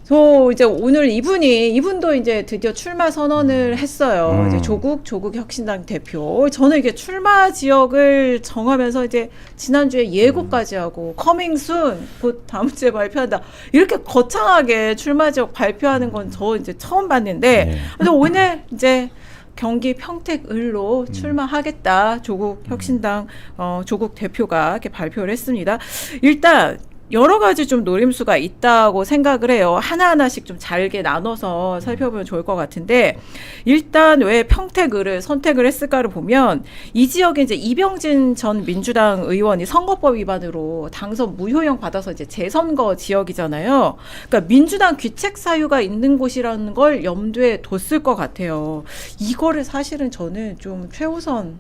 저 이제 오늘 이분도 이제 드디어 출마 선언을 했어요. 이제 조국 혁신당 대표. 저는 이게 출마 지역을 정하면서 이제 지난주에 예고까지 하고 커밍 순 곧 다음 주에 발표한다. 이렇게 거창하게 출마 지역 발표하는 건 저 이제 처음 봤는데 근데 오늘 이제 경기 평택을로 출마하겠다. 조국 혁신당 조국 대표가 이렇게 발표를 했습니다. 일단 여러 가지 좀 노림수가 있다고 생각을 해요. 하나하나씩 좀 잘게 나눠서 살펴보면 좋을 것 같은데 일단 왜 평택을을 선택을 했을까를 보면 이 지역에 이제 이병진 전 민주당 의원이 선거법 위반으로 당선 무효형 받아서 이제 재선거 지역이잖아요. 그러니까 민주당 귀책 사유가 있는 곳이라는 걸 염두에 뒀을 것 같아요. 이거를 사실은 저는 좀 최우선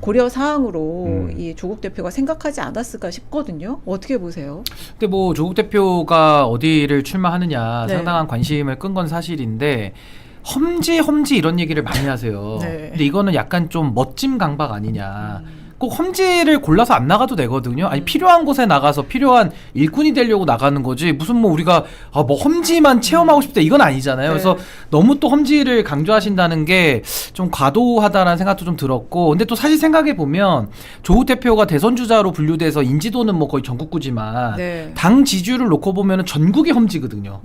고려 사항으로 이 조국 대표가 생각하지 않았을까 싶거든요. 어떻게 보세요? 근데 뭐 조국 대표가 어디를 출마하느냐 네. 상당한 관심을 끈 건 사실인데 험지 이런 얘기를 많이 하세요. 네. 근데 이거는 약간 좀 멋짐 강박 아니냐. 꼭 험지를 골라서 안 나가도 되거든요. 아니 필요한 곳에 나가서 필요한 일꾼이 되려고 나가는 거지 무슨 뭐 우리가 뭐 험지만 체험하고 싶다 이건 아니잖아요. 네. 그래서 너무 또 험지를 강조하신다는 게 좀 과도하다라는 생각도 좀 들었고 근데 또 사실 생각해 보면 조국 대표가 대선 주자로 분류돼서 인지도는 뭐 거의 전국구지만 네. 당 지지율을 놓고 보면은 전국이 험지거든요.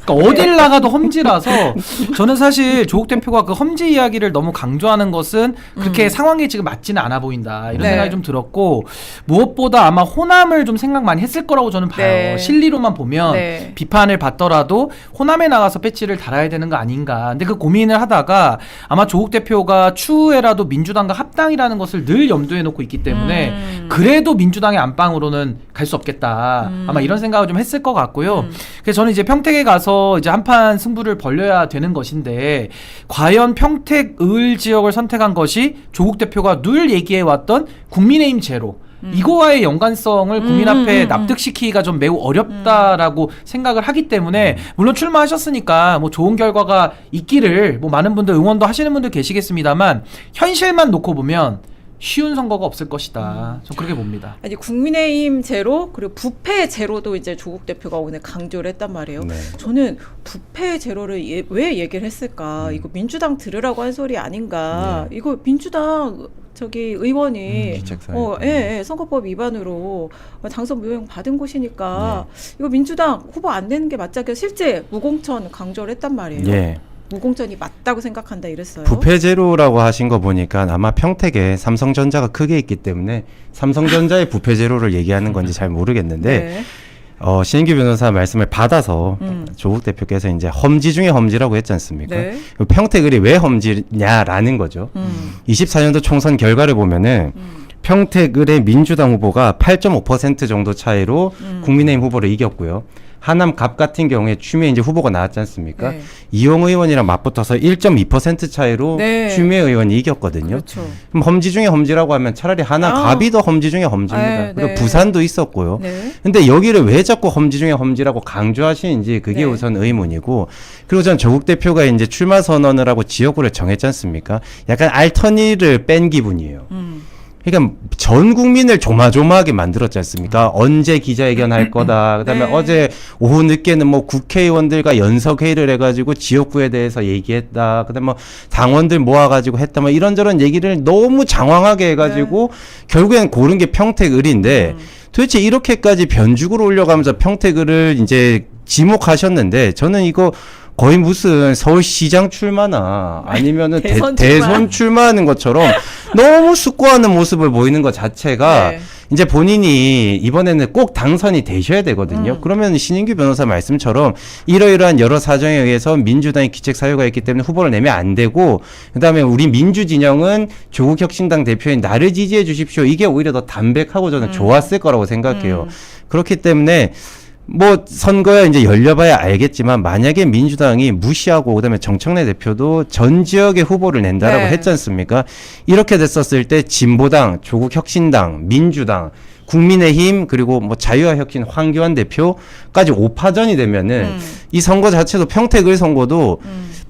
그러니까 어딜 나가도 험지라서 저는 사실 조국 대표가 그 험지 이야기를 너무 강조하는 것은 그렇게 상황이 지금 맞지는 않아 보인다. 이런 네. 생각이 좀 들었고 무엇보다 아마 호남을 좀 생각 많이 했을 거라고 저는 봐요. 네. 실리로만 보면 네. 비판을 받더라도 호남에 나가서 배치를 달아야 되는 거 아닌가. 근데 그 고민을 하다가 아마 조국 대표가 추후에라도 민주당과 합당이라는 것을 늘 염두에 놓고 있기 때문에 그래도 민주당의 안방으로는 갈 수 없겠다. 아마 이런 생각을 좀 했을 것 같고요. 그래서 저는 이제 평택에 가서 이제 한판 승부를 벌려야 되는 것인데 과연 평택 을 지역을 선택한 것이 조국 대표가 늘 얘기해왔던 국민의힘 제로 이거와의 연관성을 국민 앞에 납득시키기가 좀 매우 어렵다라고 생각을 하기 때문에 물론 출마하셨으니까 뭐 좋은 결과가 있기를 뭐 많은 분들 응원도 하시는 분들 계시겠습니다만 현실만 놓고 보면 쉬운 선거가 없을 것이다. 전 그렇게 봅니다. 아니 국민의힘 제로 그리고 부패 제로도 이제 조국 대표가 오늘 강조를 했단 말이에요. 네. 저는 부패 제로를 왜 얘기를 했을까? 이거 민주당 들으라고 한 소리 아닌가? 이거 민주당 저기 의원이 귀책사유. 선거법 위반으로 당선 무효형 받은 곳이니까 이거 민주당 후보 안 내는 게 맞자. 실제 무공천 강조를 했단 말이에요. 예. 무공천이 맞다고 생각한다 이랬어요. 부패 제로라고 하신 거 보니까 아마 평택에 삼성전자가 크게 있기 때문에 삼성전자의 부패 제로를 얘기하는 건지 잘 모르겠는데 네. 신인규 변호사 말씀을 받아서 조국 대표께서 이제 험지 중에 험지라고 했지 않습니까? 네. 평택을이 왜 험지냐라는 거죠. 24년도 총선 결과를 보면은 평택을의 민주당 후보가 8.5% 정도 차이로 국민의힘 후보를 이겼고요. 하남 갑 같은 경우에 추미애 이제 후보가 나왔지 않습니까? 네. 이용 의원이랑 맞붙어서 1.2% 차이로 네. 추미애 의원이 이겼거든요. 그렇죠. 그럼 험지 중에 험지라고 하면 차라리 하남 갑이 더 험지 중에 험지입니다. 네. 그리고 부산도 있었고요. 네. 근데 여기를 왜 자꾸 험지 중에 험지라고 강조하시는지 그게 네. 우선 의문이고 그리고 전 조국 대표가 이제 출마 선언을 하고 지역구를 정했지 않습니까? 약간 알터니를 뺀 기분이에요. 그러니까 전 국민을 조마조마하게 만들었지 않습니까? 언제 기자회견 할 거다. 그다음에 네. 어제 오후 늦게는 뭐 국회의원들과 연석회의를 해가지고 지역구에 대해서 얘기했다. 그다음에 뭐 당원들 모아가지고 했다. 뭐 이런저런 얘기를 너무 장황하게 해가지고 결국엔 고른 게 평택을인데 도대체 이렇게까지 변죽으로 올려가면서 평택을을 이제 지목하셨는데 저는 이거 거의 무슨 서울시장 출마나 아니면은 대선 출마하는 것처럼 너무 숙고하는 모습을 보이는 것 자체가 네. 이제 본인이 이번에는 꼭 당선이 되셔야 되거든요. 그러면 신인규 변호사 말씀처럼 이러이러한 여러 사정에 의해서 민주당이 귀책 사유가 있기 때문에 후보를 내면 안 되고 그다음에 우리 민주 진영은 조국 혁신당 대표인 나를 지지해 주십시오. 이게 오히려 더 담백하고 저는 좋았을 거라고 생각해요. 그렇기 때문에 뭐 선거야 이제 열려봐야 알겠지만 만약에 민주당이 무시하고 그다음에 정청래 대표도 전 지역의 후보를 낸다라고 네. 했지 않습니까? 이렇게 됐었을 때 진보당, 조국 혁신당, 민주당, 국민의힘 그리고 뭐 자유화혁신 황교안 대표까지 5파전이 되면은 이 선거 자체도 평택을 선거도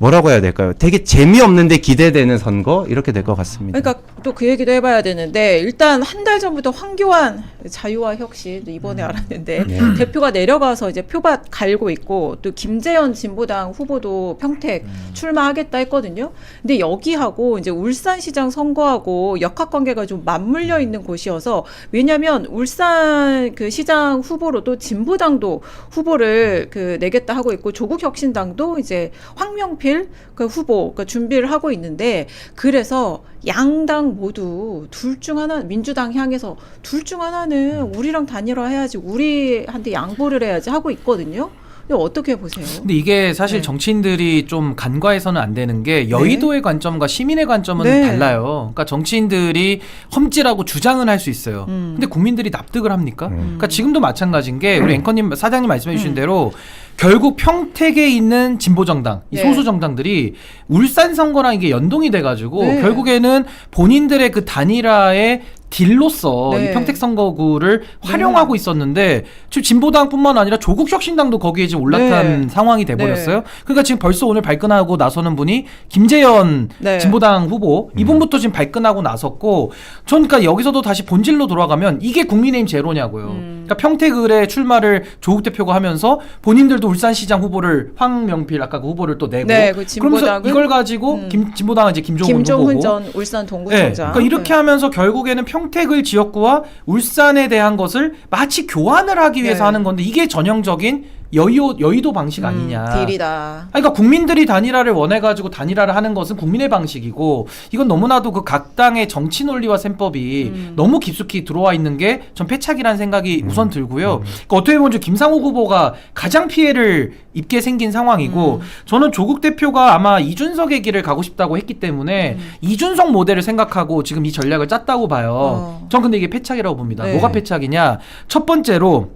뭐라고 해야 될까요? 되게 재미없는데 기대되는 선거 이렇게 될 것 같습니다. 그러니까 또 그 얘기도 해봐야 되는데 일단 한 달 전부터 황교안 자유와 혁신 이번에 알았는데 네. 대표가 내려가서 이제 표밭 갈고 있고 또 김재현 진보당 후보도 평택 출마하겠다 했거든요. 근데 여기하고 이제 울산시장 선거하고 역학관계가 좀 맞물려 있는 곳이어서 왜냐하면 울산 그 시장 후보로도 진보당도 후보를 그 내겠다 하고 있고 조국혁신당도 이제 황명필 그 후보 그 준비를 하고 있는데 그래서 양당 모두 둘 중 하나 민주당 향해서 둘 중 하나는 우리랑 단일화해야지 우리한테 양보를 해야지 하고 있거든요. 근데 어떻게 보세요? 근데 이게 사실 네. 정치인들이 좀 간과해서는 안 되는 게 여의도의 관점과 시민의 관점은 네. 달라요. 그러니까 정치인들이 험지라고 주장은 할 수 있어요. 근데 국민들이 납득을 합니까? 그러니까 지금도 마찬가지인 게 우리 앵커님 사장님 말씀해 주신 대로 결국 평택에 있는 진보정당, 이 네. 소수정당들이 울산 선거랑 이게 연동이 돼가지고 네. 결국에는 본인들의 그 단일화의 딜로서 네. 이 평택 선거구를 활용하고 있었는데 지금 진보당뿐만 아니라 조국혁신당도 거기에 지금 올라탄 네. 상황이 돼버렸어요. 그러니까 지금 벌써 오늘 발끈하고 나서는 분이 김재현 네. 진보당 후보 이분부터 지금 발끈하고 나섰고 전 그러니까 여기서도 다시 본질로 돌아가면 이게 국민의힘 제로냐고요. 그러니까 평택을에 출마를 조국 대표가 하면서 본인들도 울산시장 후보를 황명필 아까 그 후보를 또 내고 네, 그 그러면서 진보당은 이걸 가지고 진보당은 이제 김종훈 김종훈 후보고 전 울산 네, 동구청장. 그러니까 이렇게 하면서 결국에는 평택을 지역구와 울산에 대한 것을 마치 교환을 하기 위해서 네. 하는 건데 이게 전형적인 여의도 방식 아니냐. 딜이다. 그러니까 국민들이 단일화를 원해가지고 단일화를 하는 것은 국민의 방식이고 이건 너무나도 그 각 당의 정치 논리와 셈법이 너무 깊숙이 들어와 있는 게 전 패착이라는 생각이 우선 들고요. 그러니까 어떻게 보면 김상욱 후보가 가장 피해를 입게 생긴 상황이고 저는 조국 대표가 아마 이준석의 길을 가고 싶다고 했기 때문에 이준석 모델을 생각하고 지금 이 전략을 짰다고 봐요. 전 근데 이게 패착이라고 봅니다. 네. 뭐가 패착이냐? 첫 번째로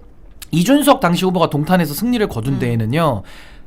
이준석 당시 후보가 동탄에서 승리를 거둔 데에는요.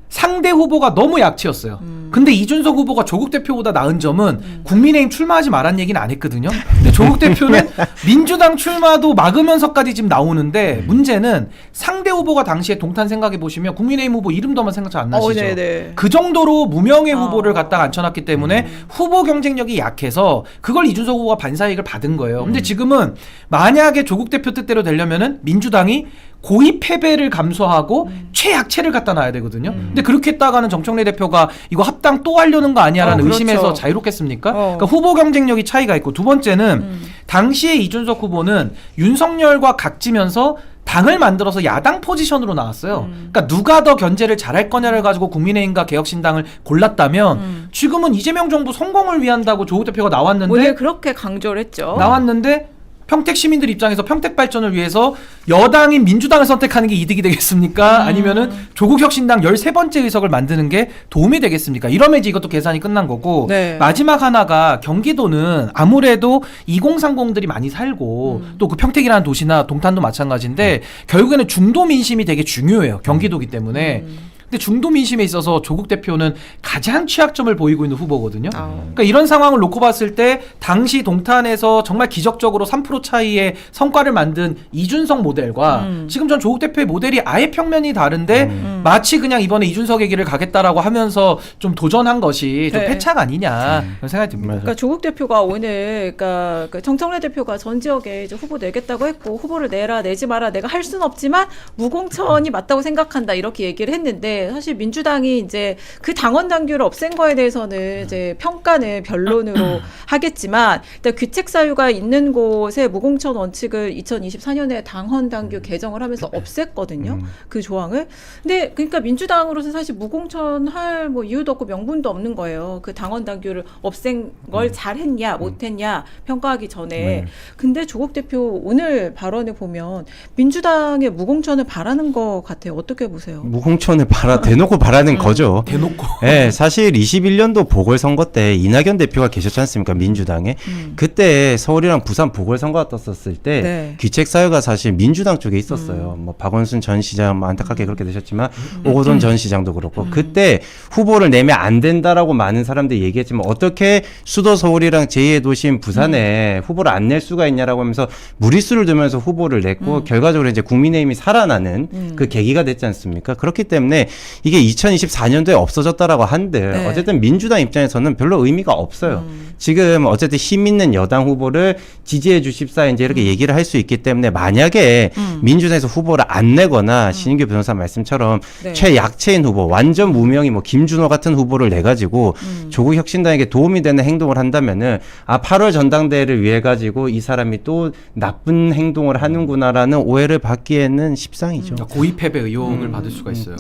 상대 후보가 너무 약치였어요. 근데 이준석 후보가 조국 대표보다 나은 점은 국민의힘 출마하지 말란 얘기는 안 했거든요. 근데 조국 대표는 민주당 출마도 막으면서까지 지금 나오는데 문제는 상대 후보가 당시에 동탄 생각해 보시면 국민의힘 후보 이름도만 생각 잘 안 나시죠. 네네. 그 정도로 무명의 후보를 갖다가 앉혀놨기 때문에 후보 경쟁력이 약해서 그걸 이준석 후보가 반사이익을 받은 거예요. 근데 지금은 만약에 조국 대표 뜻대로 되려면은 민주당이 고의 패배를 감수하고 최약체를 갖다 놔야 되거든요. 근데 그렇게 했다가는 정청래 대표가 이거 합당 또 하려는 거 아니야라는 그렇죠. 의심에서 자유롭겠습니까? 그러니까 후보 경쟁력이 차이가 있고 두 번째는 당시에 이준석 후보는 윤석열과 각지면서 당을 만들어서 야당 포지션으로 나왔어요. 그러니까 누가 더 견제를 잘할 거냐를 가지고 국민의힘과 개혁신당을 골랐다면 지금은 이재명 정부 성공을 위한다고 조국 대표가 나왔는데 오늘 그렇게 강조를 했죠. 나왔는데 평택 시민들 입장에서 평택 발전을 위해서 여당인 민주당을 선택하는 게 이득이 되겠습니까? 아니면은 조국혁신당 13번째 의석을 만드는 게 도움이 되겠습니까? 이러면 이제 이것도 계산이 끝난 거고 네. 마지막 하나가 경기도는 아무래도 2030들이 많이 살고 또 그 평택이라는 도시나 동탄도 마찬가지인데 결국에는 중도 민심이 되게 중요해요. 경기도기 때문에. 근데 중도 민심에 있어서 조국 대표는 가장 취약점을 보이고 있는 후보거든요. 그러니까 이런 상황을 놓고 봤을 때 당시 동탄에서 정말 기적적으로 3% 차이의 성과를 만든 이준석 모델과 지금 전 조국 대표의 모델이 아예 평면이 다른데 마치 그냥 이번에 이준석의 길을 가겠다라고 하면서 좀 도전한 것이 좀 네. 패착 아니냐 그런 생각이 듭니다. 그러니까 조국 대표가 오늘 그러니까 그 정청래 대표가 전 지역에 이제 후보 내겠다고 했고 후보를 내라 내지 마라 내가 할 수는 없지만 무공천이 맞다고 생각한다 이렇게 얘기를 했는데 사실 민주당이 이제 그 당원 당규를 없앤 거에 대해서는 이제 평가는 변론으로 하겠지만 일단 귀책 사유가 있는 곳에 무공천 원칙을 2024년에 당헌 당규 개정을 하면서 없앴거든요. 그 조항을. 근데 그러니까 민주당으로서 사실 무공천 할 뭐 이유도 없고 명분도 없는 거예요. 그 당헌 당규를 없앤 걸 잘했냐 못했냐 평가하기 전에. 네. 근데 조국 대표 오늘 발언을 보면 민주당의 무공천을 바라는 것 같아요. 어떻게 보세요? 무공천을 대놓고 바라는 거죠. 대놓고. 네, 사실 21년도 보궐선거 때 이낙연 대표가 계셨지 않습니까? 민주당에. 그때 서울이랑 부산 보궐선거가 떴었을 때 네. 귀책 사유가 사실 민주당 쪽에 있었어요. 뭐 박원순 전 시장 뭐 안타깝게 그렇게 되셨지만 오거돈 전 시장도 그렇고 그때 후보를 내면 안 된다라고 많은 사람들이 얘기했지만 어떻게 수도 서울이랑 제2의 도시인 부산에 후보를 안 낼 수가 있냐라고 하면서 무리수를 두면서 후보를 냈고 결과적으로 이제 국민의힘이 살아나는 그 계기가 됐지 않습니까? 그렇기 때문에 이게 2024년도에 없어졌다라고 한들 네. 어쨌든 민주당 입장에서는 별로 의미가 없어요. 지금 어쨌든 힘 있는 여당 후보를 지지해 주십사 이제 이렇게 얘기를 할 수 있기 때문에 만약에 민주당에서 후보를 안 내거나 신인규 변호사 말씀처럼 네. 최약체인 후보 완전 무명이 뭐 김준호 같은 후보를 내 가지고 조국 혁신당에게 도움이 되는 행동을 한다면은 8월 전당대회를 위해 가지고 이 사람이 또 나쁜 행동을 하는구나라는 오해를 받기에는 십상이죠. 고의 패배 의혹을 받을 수가 있어요.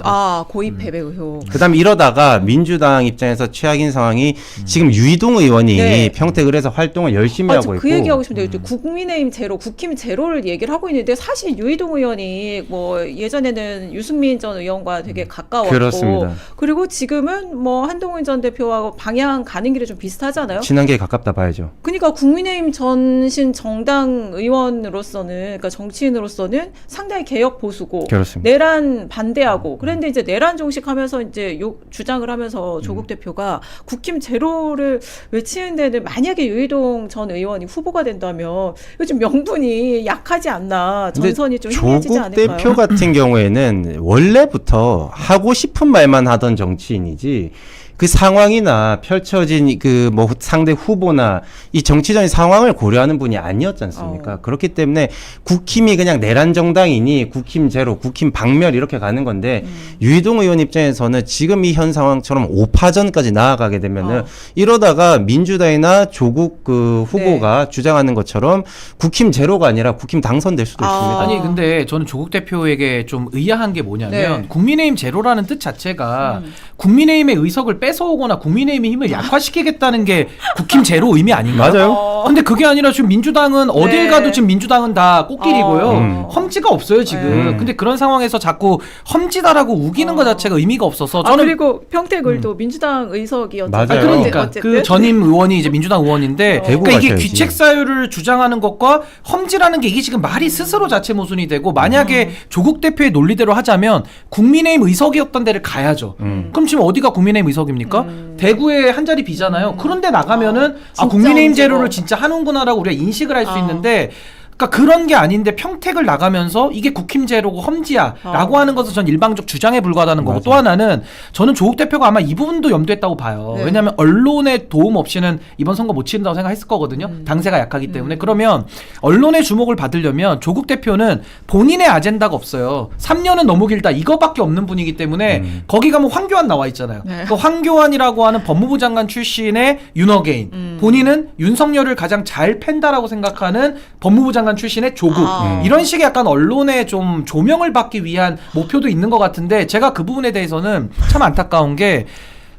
고의 패배 의혹. 그다음에 이러다가 민주당 입장에서 최악인 상황이 지금 유이동 의원이 네. 평택을 해서 활동을 열심히 하고 있고 그 얘기하고 싶은데 국민의힘 제로, 국힘 제로를 얘기를 하고 있는데 사실 유이동 의원이 뭐 예전에는 유승민 전 의원과 되게 가까웠고 그렇습니다. 그리고 지금은 뭐 한동훈 전 대표하고 방향 가는 길이 좀 비슷하잖아요. 친한계에 가깝다 봐야죠. 그러니까 국민의힘 전신 정당 의원으로서는 그러니까 정치인으로서는 상당히 개혁 보수고 그렇습니다. 내란 반대하고 그런데 이제 내란 종식하면서 이제 주장을 하면서 조국 대표가 국힘 제로를 외치는 데는 만약에 유이동 전 의원이 후보가 된다면 요즘 명분이 약하지 않나 전선이 좀 희미해지지 조국 않을까요? 대표 같은 경우에는 원래부터 하고 싶은 말만 하던 정치인이지 그 상황이나 펼쳐진 그 뭐 상대 후보나 이 정치적인 상황을 고려하는 분이 아니었지 않습니까? 그렇기 때문에 국힘이 그냥 내란 정당이니 국힘 제로, 국힘 박멸 이렇게 가는 건데 유이동 의원 입장에서는 지금 이 현 상황처럼 5파전까지 나아가게 되면은 이러다가 민주당이나 조국 그 후보가 주장하는 것처럼 국힘 제로가 아니라 국힘 당선될 수도 있습니다. 아니 근데 저는 조국 대표에게 좀 의아한 게 뭐냐면 네. 국민의힘 제로라는 뜻 자체가 국민의힘의 의석을 뺏어오거나 국민의힘의 힘을 약화시키겠다는 게 국힘 제로 의미 아닌가요? 맞아요. 근데 그게 아니라 지금 민주당은 어딜 네. 가도 지금 민주당은 다 꽃길이고요. 험지가 없어요 지금. 네. 근데 그런 상황에서 자꾸 험지다라고 우기는 것 자체가 의미가 없어서 저는 그리고 평택을도 민주당 의석이었죠. 맞아요. 그러니까 그 전임 의원이 이제 민주당 의원인데 대구 그러니까 이게 가셔야지. 귀책 사유를 주장하는 것과 험지라는 게 이게 지금 말이 스스로 자체 모순이 되고 만약에 조국 대표의 논리대로 하자면 국민의힘 의석이었던 데를 가야죠. 그럼 지금 어디가 국민의힘 의석입니까? 대구에 한 자리 비잖아요. 그런데 나가면은 진짜 국민의힘 험지고. 제로를 진짜 하는구나라고 우리가 인식을 할 수 있는데 그러니까 그런 게 아닌데 평택을 나가면서 이게 국힘 제로고 험지야라고 하는 것은 전 일방적 주장에 불과하다는 거고 맞아요. 또 하나는 저는 조국 대표가 아마 이 부분도 염두했다고 봐요. 네. 왜냐하면 언론의 도움 없이는 이번 선거 못 치른다고 생각했을 거거든요. 당세가 약하기 때문에. 그러면 언론의 주목을 받으려면 조국 대표는 본인의 아젠다가 없어요. 3년은 너무 길다 이거밖에 없는 분이기 때문에 거기 가면 황교안 나와 있잖아요. 네. 그 황교안이라고 하는 법무부 장관 출신의 윤어게인 본인은 윤석열을 가장 잘 팬다라고 생각하는 법무부 장관 출신의 조국 이런 식의 약간 언론의 좀 조명을 받기 위한 목표도 있는 것 같은데 제가 그 부분에 대해서는 참 안타까운 게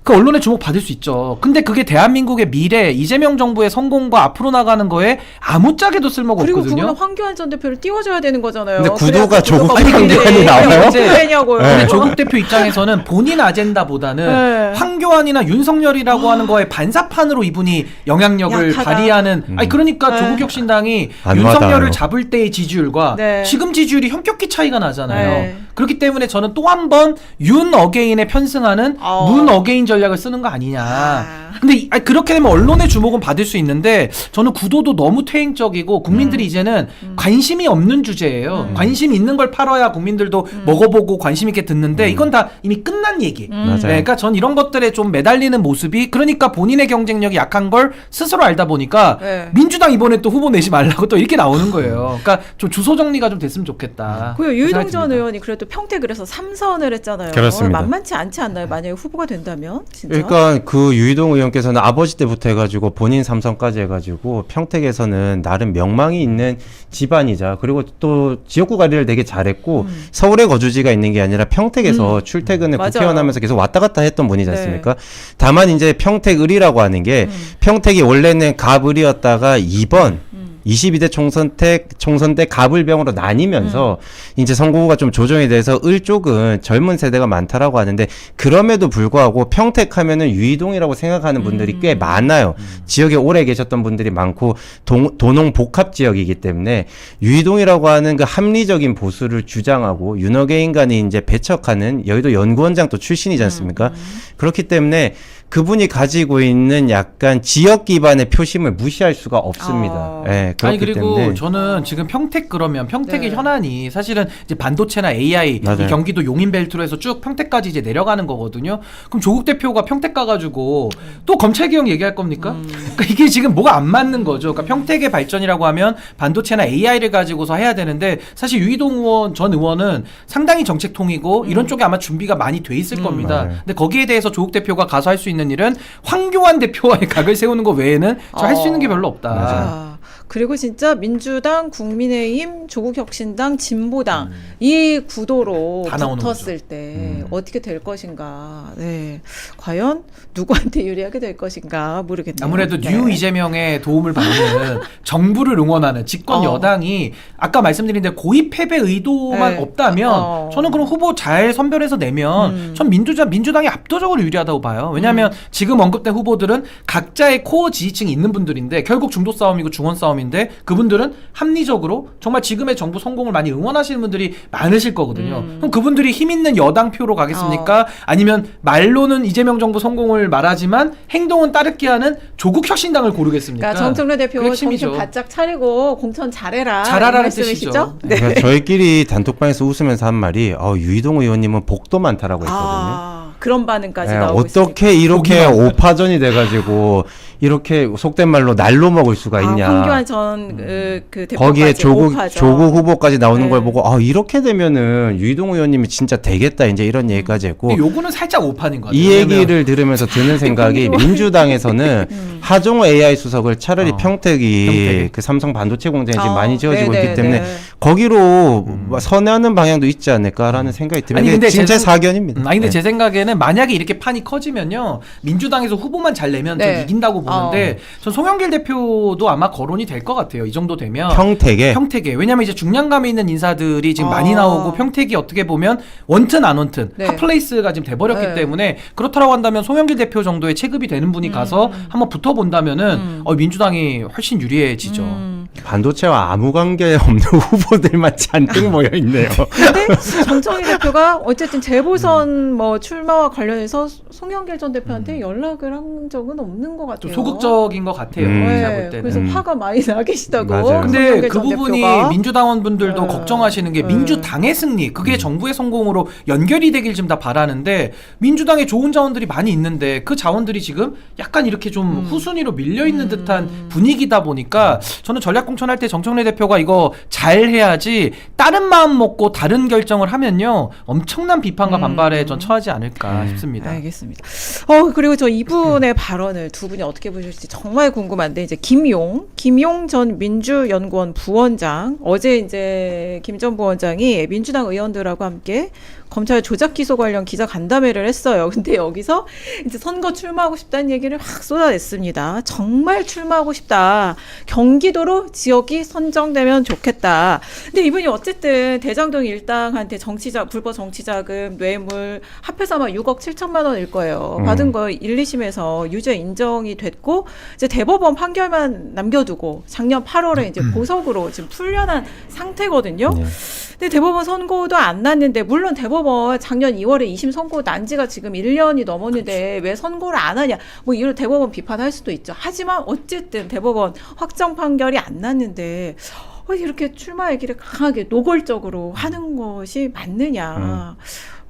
그 언론의 주목 받을 수 있죠. 근데 그게 대한민국의 미래, 이재명 정부의 성공과 앞으로 나가는 거에 아무짝에도 쓸모가 그리고 없거든요. 그거는 황교안 전 대표를 띄워줘야 되는 거잖아요. 근데 구도가 그래야 조국 구도가 황교안이 왜 나와요? 언제 되냐고요. 근데 조국 대표 입장에서는 본인 아젠다보다는 네. 황교안이나 윤석열이라고 하는 거에 반사판으로 이분이 영향력을 약하다. 발휘하는 아니 그러니까 네. 조국 혁신당이 안 윤석열을 와닿아요. 잡을 때의 지지율과 네. 지금 지지율이 현격히 차이가 나잖아요. 네. 그렇기 때문에 저는 또 한 번 윤 어게인에 편승하는 문 어게인 전략을 쓰는 거 아니냐. 근데 그렇게 되면 언론의 주목은 받을 수 있는데 저는 구도도 너무 퇴행적이고 국민들이 이제는 관심이 없는 주제예요. 관심 있는 걸 팔아야 국민들도 먹어보고 관심 있게 듣는데 이건 다 이미 끝난 얘기. 맞아요. 그러니까 전 이런 것들에 좀 매달리는 모습이 그러니까 본인의 경쟁력이 약한 걸 스스로 알다 보니까 네. 민주당 이번에 또 후보 내지 말라고 또 이렇게 나오는 거예요. 그러니까 좀 주소 정리가 좀 됐으면 좋겠다. 그리고 유이동 생각이 전 듭니다. 의원이 그래도 평택을 해서 3선을 했잖아요. 그렇습니다. 만만치 않지 않나요? 만약에 후보가 된다면 진짜. 그러니까 그 유이동 의원께서는 아버지 때부터 해가지고 본인 삼선까지 해가지고 평택에서는 나름 명망이 있는 집안이자 그리고 또 지역구 관리를 되게 잘했고 서울에 거주지가 있는 게 아니라 평택에서 출퇴근을 맞아요. 국회의원 하면서 계속 왔다 갔다 했던 분이지 네. 않습니까? 다만 이제 평택을이라고 하는 게 평택이 원래는 갑을이었다가 2번 22대 총선 때 갑을병으로 나뉘면서 이제 선거구가 좀 조정이 돼서 을 쪽은 젊은 세대가 많다라고 하는데 그럼에도 불구하고 평택하면은 유이동이라고 생각하는 분들이 꽤 많아요. 지역에 오래 계셨던 분들이 많고 도농 복합 지역이기 때문에 유이동이라고 하는 그 합리적인 보수를 주장하고 윤어게인 간이 이제 배척하는 여의도 연구원장 또 출신이지 않습니까? 그렇기 때문에 그분이 가지고 있는 약간 지역 기반의 표심을 무시할 수가 없습니다. 예. 예, 그렇기 아니 그리고 때문에 저는 지금 평택 그러면 평택의 네. 현안이 사실은 이제 반도체나 AI 맞아요. 이 경기도 용인벨트로 해서 쭉 평택까지 이제 내려가는 거거든요. 그럼 조국 대표가 평택 가가지고 또 검찰 개혁 얘기할 겁니까? 그러니까 이게 지금 뭐가 안 맞는 거죠. 그러니까 평택의 발전이라고 하면 반도체나 AI를 가지고서 해야 되는데 사실 유이동 의원 전 의원은 상당히 정책통이고 이런 쪽에 아마 준비가 많이 돼 있을 겁니다. 맞아요. 근데 거기에 대해서 조국 대표가 가서 할 수 있는 일은 황교안 대표와의 각을 세우는 거 외에는 저 할 수 있는 게 별로 없다. 아, 그리고 진짜 민주당, 국민의힘, 조국혁신당, 진보당 이 구도로 다 나오는 붙었을 때 어떻게 될 것인가. 네. 과연 누구한테 유리하게 될 것인가 모르겠네요. 아무래도 네. 뉴 이재명의 도움을 받는 정부를 응원하는 집권 여당이 아까 말씀드린 대로 고의 패배 의도만 네. 없다면 저는 그럼 후보 잘 선별해서 내면 전 민주당이 압도적으로 유리하다고 봐요. 왜냐하면 지금 언급된 후보들은 각자의 코어 지지층이 있는 분들인데 결국 중도 싸움이고 중원 싸움인데 그분들은 합리적으로 정말 지금의 정부 성공을 많이 응원하시는 분들이 많으실 거거든요. 그럼 그분들이 힘 있는 여당 표로 가겠습니까? 아니면 말로는 이재명 정부 성공을 말하지만 행동은 따르게 하는 조국 혁신당을 고르겠습니까? 그러니까 정청래 대표 그게 핵심이죠. 정신 바짝 차리고 공천 잘해라. 잘하라는 이 말씀이시죠? 뜻이죠. 네. 그러니까 저희끼리 단톡방에서 웃으면서 한 말이 유이동 의원님은 복도 많다라고 했거든요. 그런 반응까지 예, 나오고 어떻게 있습니다. 이렇게 오파전이 돼가지고 이렇게 속된 말로 날로 먹을 수가 있냐. 황교안 전 그 대표까지 거기에 조국 오파죠. 후보까지 나오는 네. 걸 보고 이렇게 되면은 유이동 의원님이 진짜 되겠다 이제 이런 얘기까지 했고 근데 요거는 살짝 오판인 것 같아요. 이 얘기를 들으면서 드는 생각이 민주당에서는 하종호 AI 수석을 차라리 평택이 평택에. 그 삼성 반도체 공장이 지금 많이 지어지고 네네, 있기 때문에 네. 거기로 선회하는 방향도 있지 않을까라는 생각이 듭니다. 아니, 근데 진짜 제 사견입니다. 아니 근데 네. 제 생각에는 만약에 이렇게 판이 커지면요 민주당에서 후보만 잘 내면 전 네. 이긴다고 보는데 전 송영길 대표도 아마 거론이 될 것 같아요. 이 정도 되면 평택에 왜냐면 이제 중량감이 있는 인사들이 지금 많이 나오고 평택이 어떻게 보면 원튼 안 원튼 네. 핫플레이스가 지금 돼버렸기 네. 때문에 그렇다라고 한다면 송영길 대표 정도의 체급이 되는 분이 가서 한번 붙어본다면은 민주당이 훨씬 유리해지죠. 반도체와 아무 관계 없는 후보들만 잔뜩 모여 있네요. 근데 정청희 대표가 어쨌든 재보선 뭐 출마와 관련해서 송영길 전 대표한테 연락을 한 적은 없는 것 같아요. 좀 소극적인 것 같아요. 제가 볼 때는. 그래서 화가 많이 나 계시다고. 맞아요. 근데 송영길 그 전 부분이 대표가. 민주당원 분들도 네. 걱정하시는 게 네. 민주당의 승리 그게 정부의 성공으로 연결이 되길 좀 다 바라는데 민주당에 좋은 자원들이 많이 있는데 그 자원들이 지금 약간 이렇게 좀 후순위로 밀려 있는 듯한 분위기다 보니까 저는 전략 공천할 때 정청래 대표가 이거 잘 해야지 다른 마음 먹고 다른 결정을 하면요 엄청난 비판과 반발에 전 처하지 않을까 싶습니다. 알겠습니다. 그리고 저 이분의 발언을 두 분이 어떻게 보실지 정말 궁금한데 이제 김용 전 민주연구원 부원장 어제 이제 김 전 부원장이 민주당 의원들하고 함께 검찰 조작 기소 관련 기자 간담회를 했어요. 근데 여기서 이제 선거 출마하고 싶다는 얘기를 확 쏟아냈습니다. 정말 출마하고 싶다. 경기도로 지역이 선정되면 좋겠다. 근데 이분이 어쨌든 대장동 일당한테 불법 정치자금, 뇌물 합해서 아마 6억 7천만 원일 거예요. 받은 거 1, 2심에서 유죄 인정이 됐고 이제 대법원 판결만 남겨두고 작년 8월에 이제 보석으로 지금 풀려난 상태거든요. 네. 근데 대법원 선고도 안 났는데 물론 대법원 작년 2월에 2심 선고 난 지가 지금 1년이 넘었는데 왜 선고를 안 하냐 뭐 이런 대법원 비판할 수도 있죠. 하지만 어쨌든 대법원 확정 판결이 안 났는데 이렇게 출마 얘기를 강하게 노골적으로 하는 것이 맞느냐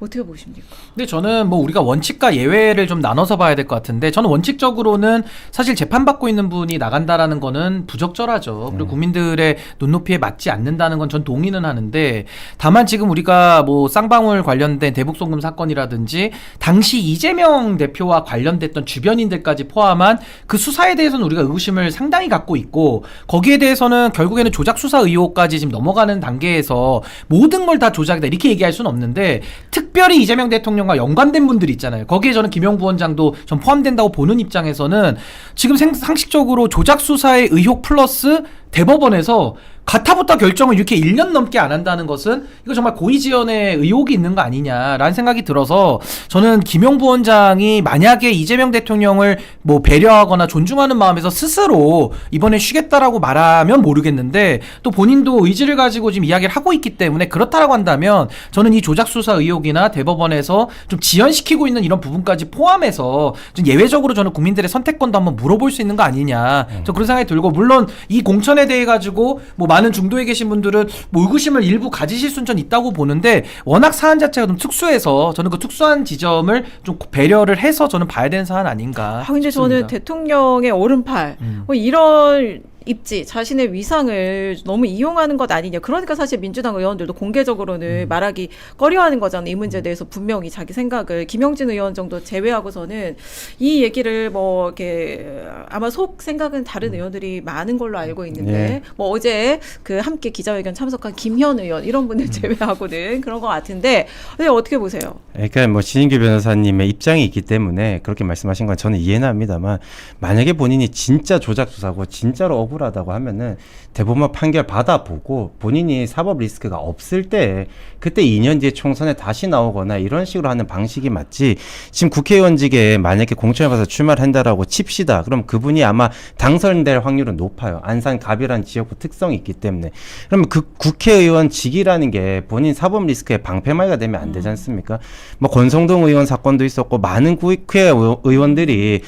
어떻게 보십니까? 근데 저는 뭐 우리가 원칙과 예외를 좀 나눠서 봐야 될 것 같은데 저는 원칙적으로는 사실 재판받고 있는 분이 나간다라는 거는 부적절하죠. 그리고 국민들의 눈높이에 맞지 않는다는 건 전 동의는 하는데 다만 지금 우리가 뭐 쌍방울 관련된 대북송금 사건이라든지 당시 이재명 대표와 관련됐던 주변인들까지 포함한 그 수사에 대해서는 우리가 의구심을 상당히 갖고 있고 거기에 대해서는 결국에는 조작 수사 의혹까지 지금 넘어가는 단계에서 모든 걸 다 조작이다 이렇게 얘기할 수는 없는데 특별히 이재명 대통령과 연관된 분들이 있잖아요. 거기에 저는 김용 부원장도 전 포함된다고 보는 입장에서는 지금 상식적으로 조작 수사의 의혹 플러스 대법원에서 가타부타 결정을 이렇게 1년 넘게 안 한다는 것은 이거 정말 고의지연의 의혹이 있는 거 아니냐라는 생각이 들어서 저는 김용 부원장이 만약에 이재명 대통령을 뭐 배려하거나 존중하는 마음에서 스스로 이번에 쉬겠다라고 말하면 모르겠는데 또 본인도 의지를 가지고 지금 이야기를 하고 있기 때문에 그렇다라고 한다면 저는 이 조작 수사 의혹이나 대법원에서 좀 지연시키고 있는 이런 부분까지 포함해서 좀 예외적으로 저는 국민들의 선택권도 한번 물어볼 수 있는 거 아니냐 저 그런 생각이 들고 물론 이 공천에 부분에 대해 가지고 뭐 많은 중도에 계신 분들은 뭐 의구심을 일부 가지실 수는 전 있다고 보는데 워낙 사안 자체가 좀 특수해서 저는 그 특수한 지점을 좀 배려를 해서 저는 봐야 되는 사안 아닌가. 근데 저는 싶습니다. 대통령의 오른팔 뭐 이런 입지, 자신의 위상을 너무 이용하는 것 아니냐. 그러니까 사실 민주당 의원들도 공개적으로는 말하기 꺼려하는 거잖아요. 이 문제에 대해서 분명히 자기 생각을 김영진 의원 정도 제외하고서는 이 얘기를 뭐 이렇게 아마 속 생각은 다른 의원들이 많은 걸로 알고 있는데 네. 뭐 어제 그 함께 기자회견 참석한 김현 의원 이런 분들 제외하고는 그런 것 같은데 근데 어떻게 보세요? 그러니까 뭐 신인규 변호사님의 입장이 있기 때문에 그렇게 말씀하신 건 저는 이해는 합니다만 만약에 본인이 진짜 조작 수사고 진짜로 억울하다고 하면은 대법원 판결 받아보고 본인이 사법 리스크가 없을 때 그때 2년 뒤에 총선에 다시 나오거나 이런 식으로 하는 방식이 맞지. 지금 국회의원직에 만약에 공천을 받아서 출마를 한다라고 칩시다. 그럼 그분이 아마 당선될 확률은 높아요. 안산 갑이라는 지역구 특성이 있기 때문에. 그러면 그 국회의원직이라는 게 본인 사법 리스크에 방패막이가 되면 안 되지 않습니까? 뭐 권성동 의원 사건도 있었고 많은 국회의원들이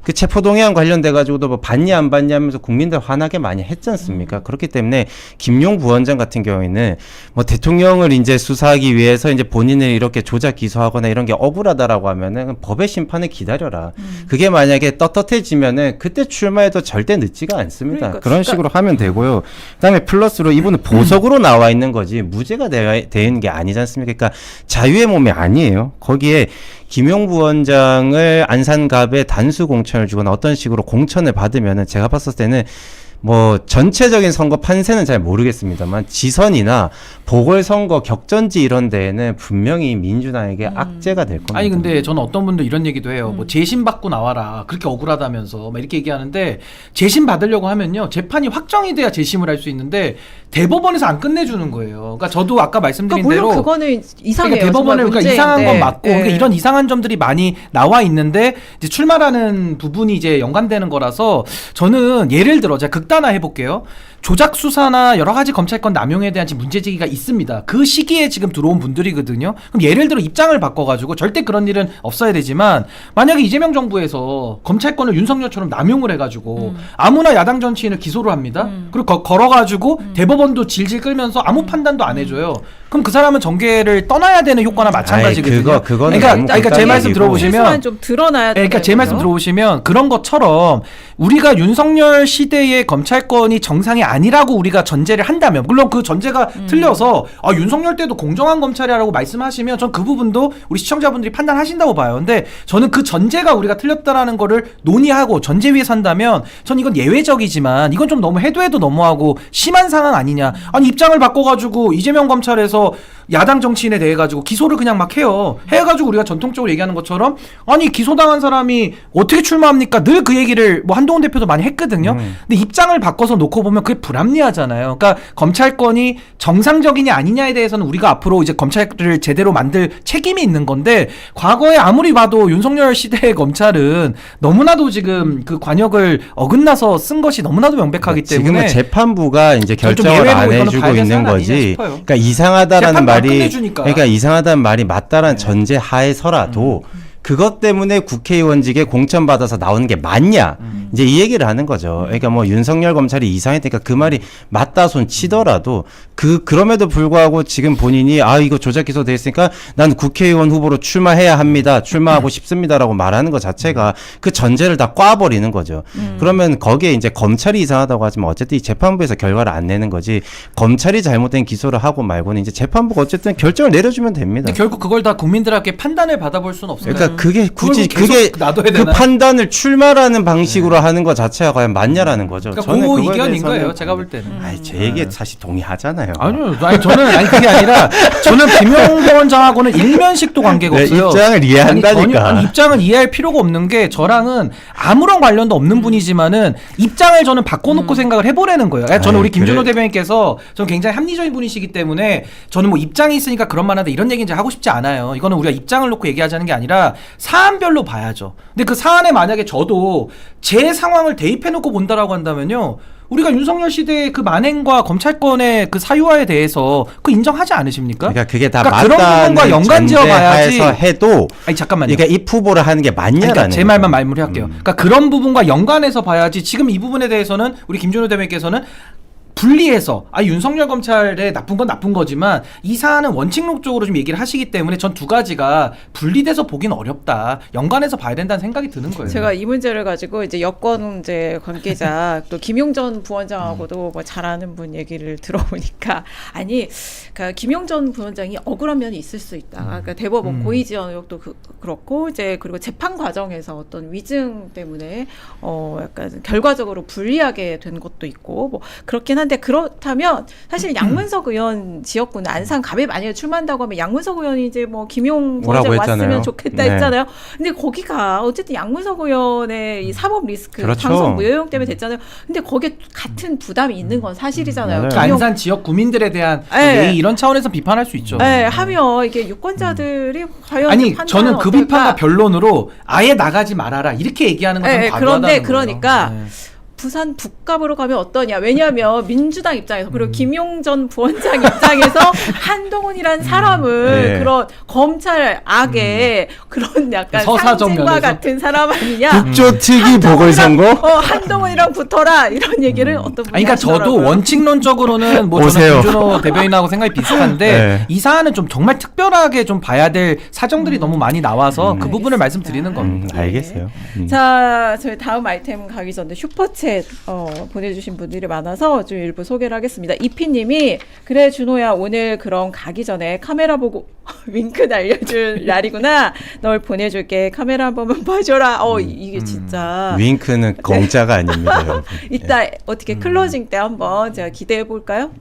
그 체포동의안 관련돼 가지고도 뭐 받냐 안 받냐 하면서 국민들 화나게 많이 했지 않습니까? 그렇기 때문에 김용 부원장 같은 경우에는 뭐 대통령을 이제 수사하기 위해서 이제 본인을 이렇게 조작 기소하거나 이런 게 억울하다라고 하면은 법의 심판을 기다려라. 그게 만약에 떳떳해지면은 그때 출마해도 절대 늦지가 않습니다. 그런 식으로 하면 되고요. 그다음에 플러스로 이분은 보석으로 나와 있는 거지 무죄가 되는 게 아니지 않습니까? 그러니까 자유의 몸이 아니에요. 거기에 김용 부원장을 안산갑에 단수 공천을 주거나 어떤 식으로 공천을 받으면은 제가 봤을 때는 뭐 전체적인 선거 판세는 잘 모르겠습니다만 지선이나 보궐선거 격전지 이런 데에는 분명히 민주당에게 악재가 될 겁니다. 아니 근데 저는 어떤 분들 이런 얘기도 해요. 뭐 재심 받고 나와라. 그렇게 억울하다면서 막 이렇게 얘기하는데 재심 받으려고 하면요. 재판이 확정이 돼야 재심을 할 수 있는데 대법원에서 안 끝내주는 거예요. 그러니까 저도 아까 말씀드린 그러니까 물론 대로 그거는 이상해요. 그러니까 대법원을 그러니까 이상한 건 맞고 그러니까 이런 이상한 점들이 많이 나와 있는데 이제 출마라는 부분이 이제 연관되는 거라서 저는 예를 들어 제가 극단화 해볼게요. 조작 수사나 여러 가지 검찰권 남용에 대한 지금 문제 제기가 있습니다. 그 시기에 지금 들어온 분들이거든요. 그럼 예를 들어 입장을 바꿔가지고 절대 그런 일은 없어야 되지만 만약에 이재명 정부에서 검찰권을 윤석열처럼 남용을 해가지고 아무나 야당 정치인을 기소를 합니다. 그리고 걸어가지고 대법원도 질질 끌면서 아무 판단도 안 해줘요. 그럼 그 사람은 정계를 떠나야 되는 효과나 마찬가지거든요. 그거는 그러니까 제 말씀 들어보시면 좀 드러나야 그러니까 제 말씀 들어보시면 그런 것처럼 우리가 윤석열 시대의 검찰권이 정상이 아니라고 우리가 전제를 한다면 물론 그 전제가 틀려서 윤석열 때도 공정한 검찰이라고 말씀하시면 전 그 부분도 우리 시청자분들이 판단하신다고 봐요. 근데 저는 그 전제가 우리가 틀렸다라는 거를 논의하고 전제 위에 산다면 전 이건 예외적이지만 이건 좀 너무 해도 너무하고 심한 상황 아니냐. 아니 입장을 바꿔가지고 이재명 검찰에서 야당 정치인에 대해 가지고 기소를 그냥 막 해요. 해가지고 우리가 전통적으로 얘기하는 것처럼 아니 기소당한 사람이 어떻게 출마합니까? 늘 그 얘기를 뭐 한동훈 대표도 많이 했거든요. 근데 입장을 바꿔서 놓고 보면 그게 불합리하잖아요. 그러니까 검찰권이 정상적이냐 아니냐에 대해서는 우리가 앞으로 이제 검찰을 제대로 만들 책임이 있는 건데 과거에 아무리 봐도 윤석열 시대의 검찰은 너무나도 지금 그 관역을 어긋나서 쓴 것이 너무나도 명백하기 때문에 지금은 재판부가 이제 결정을 안 해주고 있는 거지. 그러니까 이상하다라는 말이 그러니까 이상하다는 말이 맞다라는 전제 하에서라도 그것 때문에 국회의원직에 공천받아서 나오는 게 맞냐 이제 이 얘기를 하는 거죠. 그러니까 뭐 윤석열 검찰이 이상했으니까 그 말이 맞다 손 치더라도 그럼에도 불구하고 지금 본인이 이거 조작 기소돼 있으니까 난 국회의원 후보로 출마해야 합니다. 출마하고 싶습니다라고 말하는 것 자체가 그 전제를 다 꽈버리는 거죠. 그러면 거기에 이제 검찰이 이상하다고 하지만 어쨌든 이 재판부에서 결과를 안 내는 거지 검찰이 잘못된 기소를 하고 말고는 이제 재판부가 어쨌든 결정을 내려주면 됩니다. 근데 결국 그걸 다 국민들에게 판단을 받아볼 수는 없어요. 그러니까 그게 굳이 그게 그 판단을 출마라는 방식으로 하는 것 자체가 과연 맞냐라는 거죠. 그러니까 저는 그 그거에 이견인 대해서는 거예요. 제가 볼 때는. 제 얘기에 사실 동의하잖아요. 아니요, 저는 그게 아니라 저는 김용 부원장하고는 일면식도 관계가 없어요. 입장을 이해한다니까. 입장을 이해할 필요가 없는 게 저랑은 아무런 관련도 없는 분이지만은 입장을 저는 바꿔놓고 생각을 해보라는 거예요. 저는 우리 김준호 대변인께서 저는 굉장히 합리적인 분이시기 때문에 저는 뭐 입장이 있으니까 그런 말하는데 이런 얘기 이제 하고 싶지 않아요. 이거는 우리가 입장을 놓고 얘기하자는 게 아니라 사안별로 봐야죠. 근데 그 사안에 만약에 저도 제 상황을 대입해놓고 본다라고 한다면요. 우리가 윤석열 시대의 그 만행과 검찰권의 그 사유화에 대해서 그 인정하지 않으십니까? 그러니까 그게 다 그런 부분과 연관지어 봐야지. 해도 아니 잠깐만요. 그러니까 이 후보를 하는 게 맞냐라는. 그러니까 제 말만 마무리할게요. 그러니까 그런 부분과 연관해서 봐야지. 지금 이 부분에 대해서는 우리 김준호 대변인께서는 분리해서 윤석열 검찰의 나쁜 건 나쁜 거지만 이 사안은 원칙론적으로 좀 얘기를 하시기 때문에 전 두 가지가 분리돼서 보긴 어렵다. 연관해서 봐야 된다는 생각이 드는 거예요. 제가 이 문제를 가지고 이제 여권 이제 관계자 또 김용전 부원장하고도 뭐 잘 아는 분 얘기를 들어보니까 아니 그러니까 김용전 부원장이 억울한 면이 있을 수 있다. 그러니까 대법원 고의지원 의혹도 그렇고 이제 그리고 재판 과정에서 어떤 위증 때문에 약간 결과적으로 불리하게 된 것도 있고 뭐 그렇긴 한데 그렇다면 사실 양문석 의원 지역구는 안산 갑에 만약에 출마한다고 하면 양문석 의원이 이제 뭐 김용 부원장 왔으면 했잖아요. 좋겠다 네. 했잖아요. 근데 거기가 어쨌든 양문석 의원의 이 사법 리스크 그렇죠. 방송 무효용 때문에 됐잖아요. 근데 거기에 같은 부담이 있는 건 사실이잖아요. 맞아요. 그러니까 안산 지역 구민들에 대한 네. 이런 차원에서 비판할 수 있죠. 네, 하면 이게 유권자들이 과연 아니 판단은 저는 그 어떨까? 비판과 변론으로 아예 나가지 말아라 이렇게 얘기하는 건 좀 네, 과도하다는 그런데 거예요. 그러니까 네. 부산 북갑으로 가면 어떠냐. 왜냐하면 민주당 입장에서 그리고 김용전 부원장 입장에서 한동훈이란 사람을 네. 그런 검찰 악의 그런 약간 서사적 상징과 면에서. 같은 사람 아니냐. 국조특위 보궐선거? 한동훈이랑 붙어라 이런 얘기를 어떤 분이 아니, 그러니까 저도 하시더라고요. 원칙론적으로는 뭐 오세요. 저는 김준호 대변인하고 생각이 비슷한데 네. 이 사안은 좀 정말 특별하게 좀 봐야 될 사정들이 너무 많이 나와서 그 부분을 알겠습니다. 말씀드리는 겁니다. 알겠어요. 자, 저희 다음 아이템 가기 전에 슈퍼챗 보내주신 분들이 많아서 좀 일부 소개를 하겠습니다. 이피님이 그래 준호야 오늘 그럼 가기 전에 카메라 보고 윙크 날려줄 날이구나. 널 보내줄게. 카메라 한 번만 봐줘라. 이게 진짜 윙크는 공짜가 아닙니다, 여러분. 이따 어떻게 클로징 때 한번 제가 기대해 볼까요?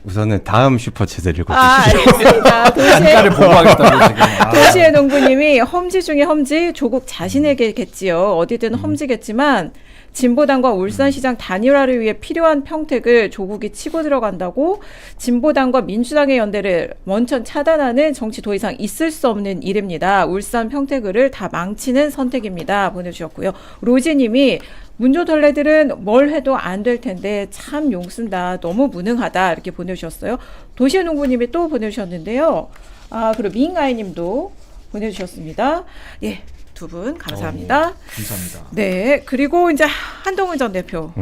우선은 다음 슈퍼챗을 읽어주시죠. 알겠습니다. 단가를 보고하겠다고 지금. 도시의 농부님이 험지 중에 험지 조국 자신에게겠지요. 어디든 험지겠지만 진보당과 울산시장 단일화를 위해 필요한 평택을 조국이 치고 들어간다고 진보당과 민주당의 연대를 원천 차단하는 정치 더 이상 있을 수 없는 일입니다. 울산 평택을 다 망치는 선택입니다. 보내주셨고요. 로지님이 문조털레들은 뭘 해도 안 될 텐데 참 용쓴다. 너무 무능하다. 이렇게 보내주셨어요. 도시의 농부님이 또 보내주셨는데요. 그리고 미인가이님도 보내주셨습니다. 예. 두 분 감사합니다. 감사합니다. 네, 그리고 이제 한동훈 전 대표